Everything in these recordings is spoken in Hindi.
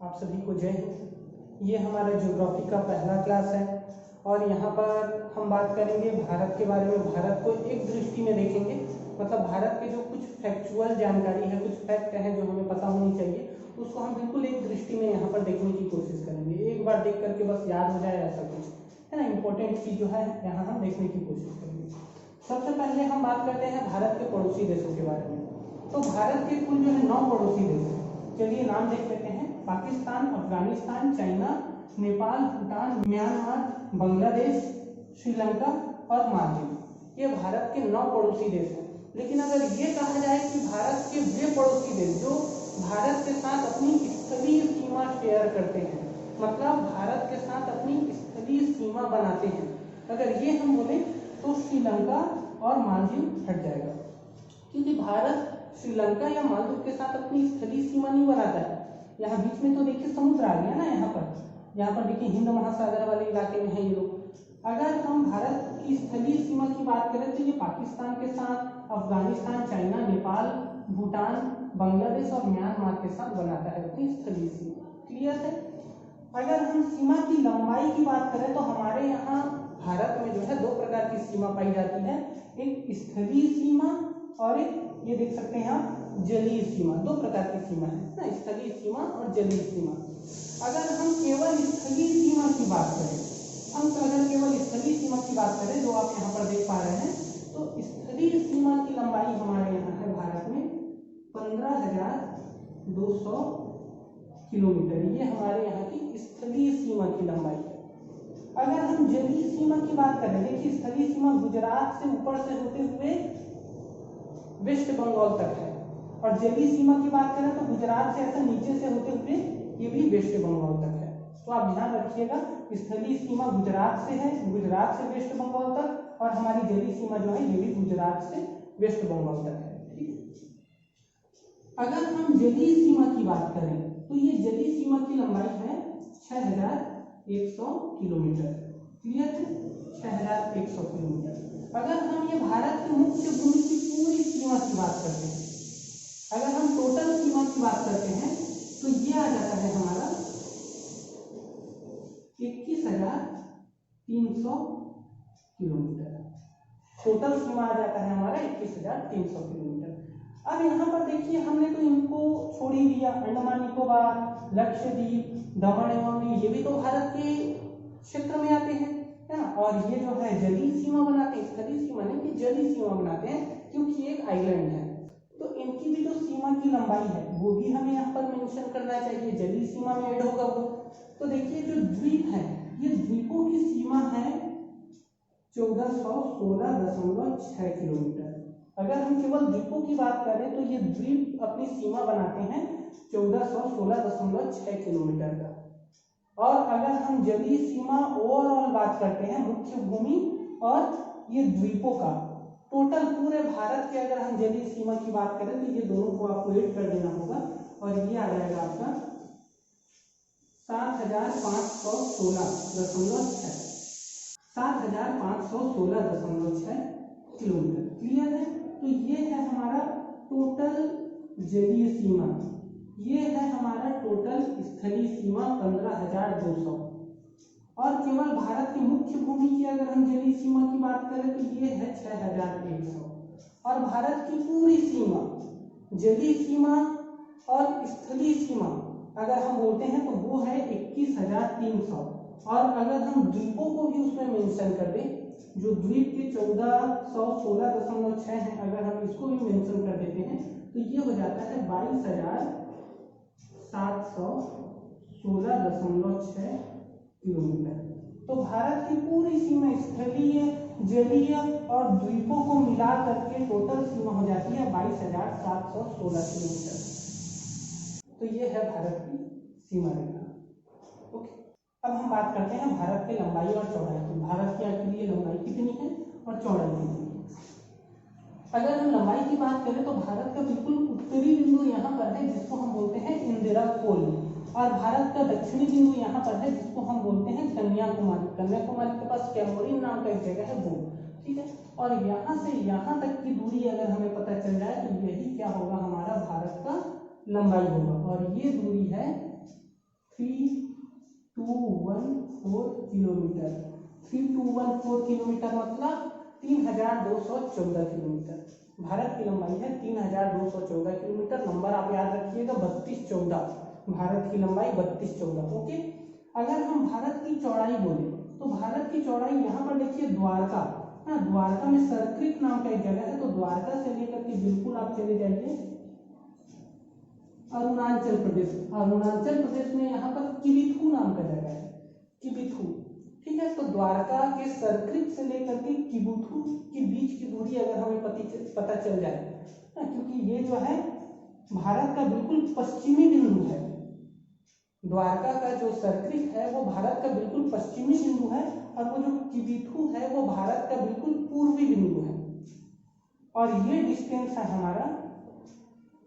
आप सभी को जय हिंद। ये हमारा ज्योग्राफी का पहला क्लास है और यहाँ पर हम बात करेंगे भारत के बारे में। भारत को एक दृष्टि में देखेंगे, मतलब भारत के जो कुछ फैक्चुअल जानकारी है, कुछ फैक्ट हैं जो हमें पता होनी चाहिए, उसको हम बिल्कुल एक दृष्टि में यहाँ पर देखने की कोशिश करेंगे। एक बार देख करके बस याद हो जाए ऐसा कुछ है ना, इम्पोर्टेंट चीज़ जो है यहाँ हम देखने की कोशिश करेंगे। सबसे पहले हम बात करते हैं भारत के पड़ोसी देशों के बारे में। तो भारत के कुल जो है 9 पड़ोसी देश हैं। चलिए नाम देख लेते हैं। पाकिस्तान, अफगानिस्तान, चाइना, नेपाल, भूटान, म्यांमार, बांग्लादेश, श्रीलंका और मालदीव। ये भारत के 9 पड़ोसी देश हैं। लेकिन अगर ये कहा जाए कि भारत के वे पड़ोसी देश जो भारत के साथ अपनी स्थलीय सीमा शेयर करते हैं, मतलब भारत के साथ अपनी स्थलीय सीमा बनाते हैं, अगर ये हम बोले तो श्रीलंका और मालदीव हट जाएगा, क्योंकि भारत श्रीलंका या मालदीव के साथ अपनी स्थलीय सीमा नहीं बनाता है। यहाँ बीच में तो देखिए समुद्र आ गया ना, यहाँ पर देखिए हिंद महासागर वाले इलाके में है ये लोग। अगर हम भारत की स्थलीय सीमा की बात करें तो ये पाकिस्तान के साथ, अफगानिस्तान, चाइना, नेपाल, भूटान, बांग्लादेश और म्यांमार के साथ बनाता है अपनी स्थलीय सीमा। क्लियर है। अगर हम सीमा की लंबाई की बात करें तो हमारे यहाँ भारत में जो है 2 प्रकार की सीमा पाई जाती है, एक स्थलीय सीमा और एक ये देख सकते हैं आप जलीय सीमा। 2 प्रकार की सीमा है ना, स्थलीय सीमा और जलीय सीमा। अगर हम केवल स्थलीय सीमा की बात करें, जो आप यहाँ पर देख पा रहे हैं, तो स्थलीय सीमा की लंबाई हमारे यहाँ है भारत में 15,200 किलोमीटर। ये हमारे यहाँ की स्थलीय सीमा की लंबाई है। अगर हम जलीय सीमा की बात करें, देखिए स्थलीय सीमा गुजरात से ऊपर से होते हुए वेस्ट बंगाल तक है, और जलीय सीमा की बात करें तो गुजरात से ऐसा नीचे से होते हुए ये भी वेस्ट बंगाल तक है। तो आप ध्यान रखिएगा, स्थलीय सीमा गुजरात से है, गुजरात से वेस्ट बंगाल तक, और हमारी जलीय सीमा जो है ये भी गुजरात से वेस्ट बंगाल तक है। ठीक है। अगर हम जलीय सीमा की बात करें तो ये जलीय सीमा की लंबाई है 6,100 किलोमीटर। क्लियर है, 6,100 किलोमीटर। अगर हम ये भारत के मुख्य भूमि की पूरी सीमा की बात करते हैं, अगर हम टोटल सीमा की बात करते हैं तो ये आ जाता है हमारा 21,300 किलोमीटर। टोटल सीमा आ जाता है हमारा 21,300 किलोमीटर। अब यहाँ पर देखिए हमने तो इनको छोड़ ही दिया, अंडमान निकोबार, लक्षद्वीप, दमन एवं दीव, ये भी तो भारत के क्षेत्र में आते हैं, है ना। और ये जो है जलीय सीमा बनाते हैं, स्थलीय सीमा नहीं, कि जलीय सीमा बनाते हैं, क्योंकि एक आइलैंड है। तो इनकी भी जो सीमा की लंबाई है वो भी हमें यहाँ पर मेंशन करना चाहिए, जलीय सीमा में ऐड होगा वो। तो देखिए जो द्वीप है, ये द्वीपों की सीमा है 1416.6 किलोमीटर। अगर हम केवल द्वीपों की बात करें तो ये द्वीप अपनी सीमा बनाते हैं 1416.6 किलोमीटर का। और अगर हम जलीय सीमा ओवरऑल बात करते हैं, मुख्य भूमि और ये द्वीपों का, टोटल पूरे भारत के अगर हम जलीय सीमा की बात करें तो ये दोनों को आपको ऐड कर देना होगा, और ये आ जाएगा आपका 7,516.6 किलोमीटर। क्लियर है। तो ये है हमारा टोटल जलीय सीमा, ये है हमारा टोटल स्थलीय सीमा 15,200। और केवल भारत की मुख्य भूमि की अगर हम जलीय सीमा की बात करें तो ये है 6,100। और भारत की पूरी सीमा, जलीय सीमा और स्थलीय सीमा अगर हम बोलते हैं तो वो है 21,300। और अगर हम द्वीपों को भी उसमें मेंशन कर दें, जो द्वीप के 1416.6 हैं, अगर हम इसको भी मेंशन कर देते हैं तो ये हो जाता है 22,716.6 किलोमीटर। तो भारत की पूरी सीमा स्थलीय, जलीय और द्वीपों को मिला करके टोटल सीमा हो जाती है 22,716 किलोमीटर। तो ये है भारत की सीमा रेखा। ओके, अब हम बात करते हैं भारत की लंबाई और चौड़ाई की। भारत की आखिर ये लंबाई कितनी है और चौड़ाई कितनी है। अगर हम लंबाई की बात करें तो भारत का बिल्कुल उत्तरी बिंदु यहाँ पर है, जिसको हम बोलते हैं इंदिरा कोल, और भारत का दक्षिणी बिंदु यहाँ पर है, जिसको हम बोलते हैं कन्याकुमारी। कन्याकुमारी के पास कैमोरिन नाम का एक जगह है वो। ठीक है। और यहाँ से यहाँ तक की दूरी अगर हमें पता चल जाए तो यही क्या होगा, हमारा भारत का लंबाई होगा। और ये दूरी है 3214 किलोमीटर। 3214 किलोमीटर मतलब 3214 किलोमीटर भारत की लंबाई है। 3214 किलोमीटर। नंबर आप याद रखिएगा 3214, भारत की लंबाई 3214। ओके। अगर हम भारत की चौड़ाई बोले तो भारत की चौड़ाई यहाँ पर देखिए द्वारका, हाँ द्वारका में सरक्रिक नाम का एक जगह है, तो द्वारका से लेकर के बिल्कुल आप चले जाइए अरुणाचल प्रदेश। अरुणाचल प्रदेश में यहाँ पर किबिथु नाम का जगह है, किबिथु। ठीक है, तो द्वारका के सरक्रिक से लेकर के किबिथु के बीच की दूरी अगर हमें पता चल जाए ना, क्योंकि ये जो है भारत का बिल्कुल पश्चिमी बिंदु है। द्वारका का जो सर्किट है वो भारत का बिल्कुल पश्चिमी बिंदु है, और वो जो किबिथु है वो भारत का बिल्कुल पूर्वी बिंदु है। और ये डिस्टेंस है हमारा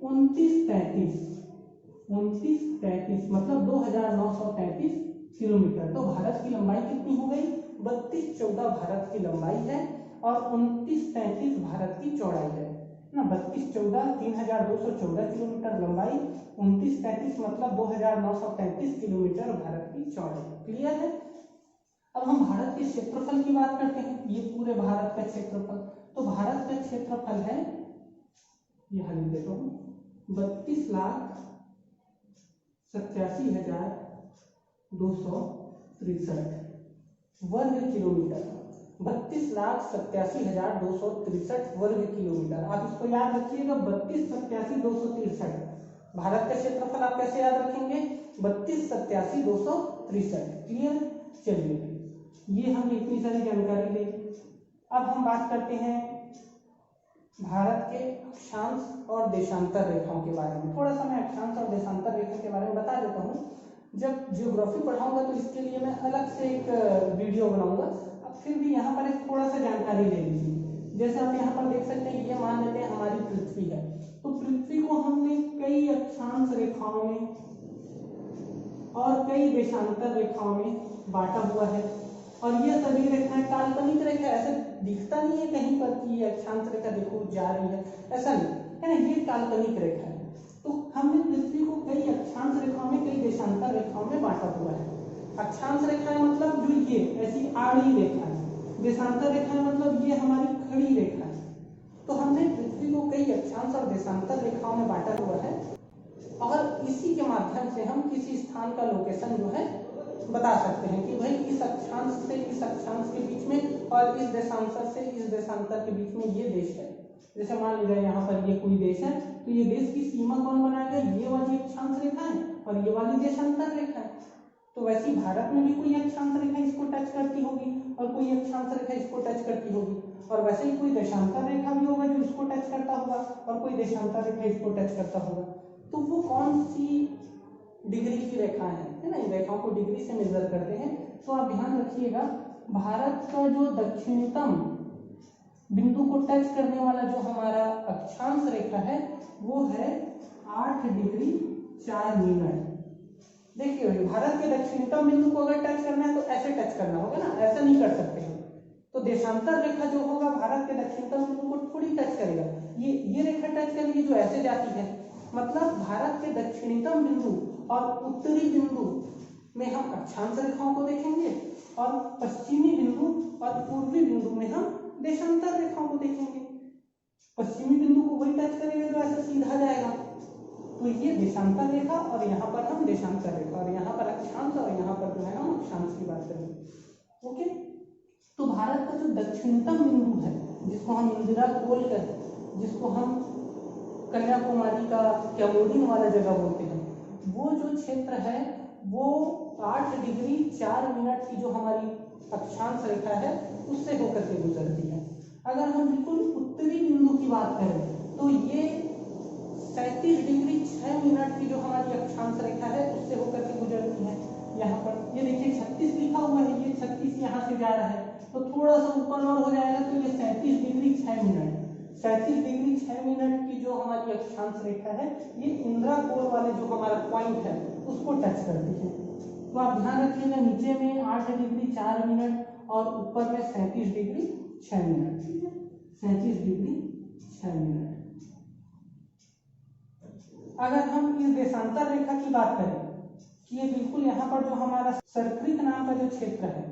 2933 मतलब 2933 किलोमीटर। तो भारत की लंबाई कितनी हो गई? 3214 भारत की लंबाई है और 2933 भारत की चौड़ाई है ना। 3214 3214 किलोमीटर लंबाई, 2933 मतलब 2933 किलोमीटर भारत की चौड़ाई। क्लियर है? अब हम भारत के क्षेत्रफल की बात करते हैं। ये पूरे भारत का क्षेत्रफल, तो भारत का क्षेत्रफल है, यहां लिख देता हूं, 32,87,263 वर्ग किलोमीटर। 32,87,263 वर्ग किलोमीटर। आप इसको याद रखिएगा, 32,87,263 भारत का क्षेत्रफल। आप कैसे याद रखेंगे? 32,87,263। क्लियर? चलिए, ये हमने इतनी सारी जानकारी ले ली। अब हम बात करते हैं भारत के अक्षांश और देशांतर रेखाओं के बारे में। थोड़ा सा मैं अक्षांश और देशांतर रेखा के बारे में बता देता हूँ। जब ज्योग्राफी पढ़ाऊंगा तो इसके लिए मैं अलग से एक वीडियो बनाऊंगा। अब फिर भी यहाँ पर एक थोड़ा सा जानकारी ले लीजिए। जैसे आप यहाँ पर देख सकते हैं, ये मान लेते हैं हमारी पृथ्वी है, तो पृथ्वी को हमने कई अक्षांश रेखाओं में और कई देशांतर रेखाओं में बांटा हुआ है। और ये सभी रेखाएं काल्पनिक रेखा, ऐसा दिखता नहीं है कहीं पर कि ये अक्षांश रेखा देखो जा रही है, ऐसा नहीं है ना, ये काल्पनिक रेखा है। तो हमने पृथ्वी को कई अक्षांश रेखाओं में, कई देशांतर रेखाओं में बांटा हुआ है। अक्षांश रेखाएं मतलब जो ये ऐसी आड़ी रेखा है, देशांतर रेखाएं मतलब ये हमारी खड़ी रेखा है। तो हमने पृथ्वी को कई अक्षांश और देशांतर रेखाओं में बांटा हुआ है, और इसी के माध्यम से हम किसी स्थान का लोकेशन जो है बता सकते हैं कि भाई इस अक्षांश से इस अक्षांश के बीच में और इस देशांतर से इस देशांतर के बीच में ये देश है। जैसे मान लीजिए यहाँ पर ये कोई देश है, तो ये देश की सीमा कौन बनाएगा? ये वाली अक्षांश रेखा है और ये वाली देशांतर रेखा है। तो वैसे ही भारत में भी कोई अक्षांश रेखा इसको टच करती होगी और कोई अक्षांश रेखा इसको टच करती होगी, और वैसे ही कोई देशांतर रेखा भी होगा जो इसको टच करता होगा और कोई देशांतर रेखा इसको टच करता होगा। तो वो कौन सी डिग्री की रेखा है ना, इन रेखाओं को डिग्री से मेजर करते हैं। तो आप ध्यान रखिएगा, भारत का जो दक्षिणतम बिंदु को टच करने वाला जो हमारा अक्षांश रेखा है वो है 8 डिग्री 4 मिनट। देखिए भारत के दक्षिणतम बिंदु को अगर टच करना है तो ऐसे टच करना होगा ना, ऐसा नहीं कर सकते हम। तो देशांतर रेखा जो होगा भारत के दक्षिणतम बिंदु को थोड़ी टच करेगा, ये रेखा टच करेगी जो ऐसे जाती है। मतलब भारत के दक्षिणतम बिंदु और उत्तरी बिंदु में हम अक्षांश रेखाओं को देखेंगे, और पश्चिमी बिंदु और पूर्वी बिंदु में हम देशांतर रेखाओं को देखेंगे। पश्चिमी बिंदु को वही टच करेगा जो ऐसा सीधा जाएगा, तो ये देशांतर रेखा, और यहाँ पर हम देशांतर रेखा, और यहाँ पर अक्षांश, और यहाँ पर जो है हम अक्षांश की बात करेंगे। ओके, तो भारत का जो दक्षिणतम बिंदु है, जिसको हम इंदिरा कोल कहते हैं, जिसको हम कन्याकुमारी का कैमोरिन वाला जगह बोलते हैं, वो जो क्षेत्र है वो 8 डिग्री 4 मिनट की जो हमारी अक्षांश रेखा है उससे होकर के गुजरती है। अगर हम बिल्कुल उत्तरी बिंदु की बात करें तो ये 37 डिग्री 6 मिनट की जो हमारी अक्षांश रेखा है उससे होकर के गुजरती है। यहाँ पर ये देखिए 36 लिखा हुआ है, ये 36 यहाँ से जा रहा है, तो थोड़ा सा ऊपर और हो जाएगा तो ये 37 डिग्री 6 मिनट 37 डिग्री 6 मिनट की जो हमारी अक्षांश रेखा है ये इंदिरा कोल वाले जो हमारा पॉइंट है उसको टच करती है। तो आप ध्यान रखिएगा, नीचे में 8 डिग्री 4 मिनट और ऊपर में 37 डिग्री 6 मिनट। ठीक है, 37 डिग्री 6 मिनट। अगर हम इस देशांतर रेखा की बात करें कि ये बिल्कुल यहाँ पर जो हमारा सर्क्रिक नाम का जो क्षेत्र है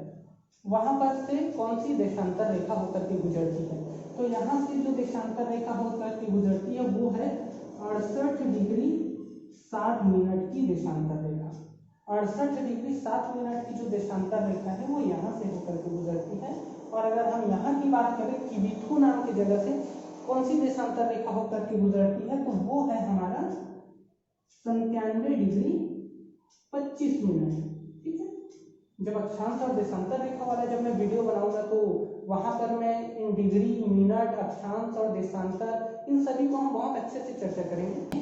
वहां पर से कौन सी देशांतर रेखा होकर के गुजरती है। तो यहाँ से जो देशांतर रेखा होकर के गुजरती है वो है 68 डिग्री 60 मिनट की देशांतर रेखा। 68 डिग्री 60 मिनट की जो देशांतर रेखा है वो यहाँ से होकर के गुजरती है। और अगर हम यहाँ की बात करें कि विथु नाम की जगह से कौन सी देशांतर रेखा होकर के गुजरती है, तो वो है हमारा 97 डिग्री 25 मिनट। ठीक है, जब अक्षांश और देशांतर रेखा वाला जब मैं वीडियो बनाऊंगा तो वहां पर मैं इन डिग्री, मिनट, अक्षांश और देशांतर इन सभी को हम बहुत अच्छे से चर्चा करेंगे।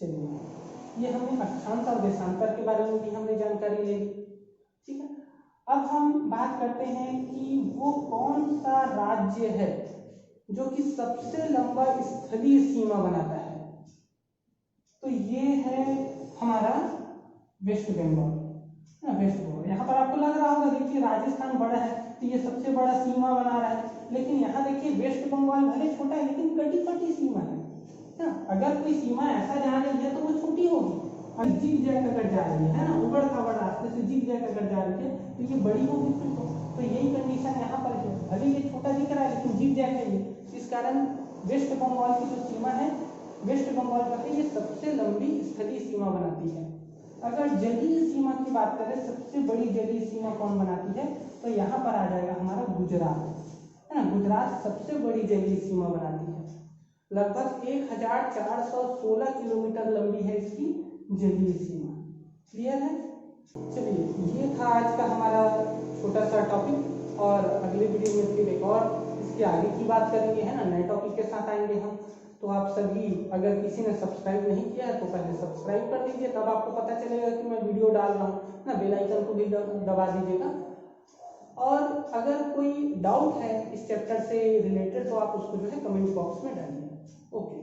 चलिए, ये हमने अक्षांश और देशांतर के बारे में भी हमने जानकारी ले ली। ठीक है, अब हम बात करते हैं कि वो कौन सा राज्य है जो कि सबसे लंबा स्थलीय सीमा बनाता है। तो ये है हमारा वेस्ट बंगाल। वेस्ट बंगाल, यहाँ पर आपको लग रहा होगा देखिए राजस्थान बड़ा है तो ये सबसे बड़ा सीमा बना रहा है, लेकिन यहाँ देखिए वेस्ट बंगाल भले छोटा है लेकिन कटी कटी सीमा है ना। अगर कोई सीमा ऐसा जा रही है तो वो छोटी होगी, अगर जिग जैग अगर जा रही है ना, उबड़ खाबड़ रास्ते से जिग जैग अगर जा रही है तो ये बड़ी होगी फिर तो यही कंडीशन यहाँ पर है। भले ये छोटा दिख रहा है लेकिन जिग जैग है ये, इस कारण वेस्ट बंगाल की जो सीमा है वेस्ट बंगाल का है, ये सबसे लंबी स्थलीय सीमा बनाती है। अगर जलीय सीमा की बात करें, सबसे बड़ी जलीय सीमा कौन बनाती है, तो यहाँ पर आ जाएगा हमारा गुजरात, है ना। गुजरात सबसे बड़ी जलीय सीमा बनाती है, लगभग 1416 किलोमीटर लंबी है इसकी जलीय सीमा। क्लियर है। चलिए, ये था आज का हमारा छोटा सा टॉपिक और अगले वीडियो में फिर एक और इसके आगे की बात करेंगे, है ना, नए टॉपिक के साथ आएंगे हम। तो आप सभी अगर किसी ने सब्सक्राइब नहीं किया है तो पहले सब्सक्राइब कर दीजिए, तब आपको पता चलेगा कि मैं वीडियो डाल रहा हूँ ना। बेल आइकन को भी दबा दीजिएगा। और अगर कोई डाउट है इस चैप्टर से रिलेटेड तो आप उसको जो है कमेंट बॉक्स में डालिए। ओके।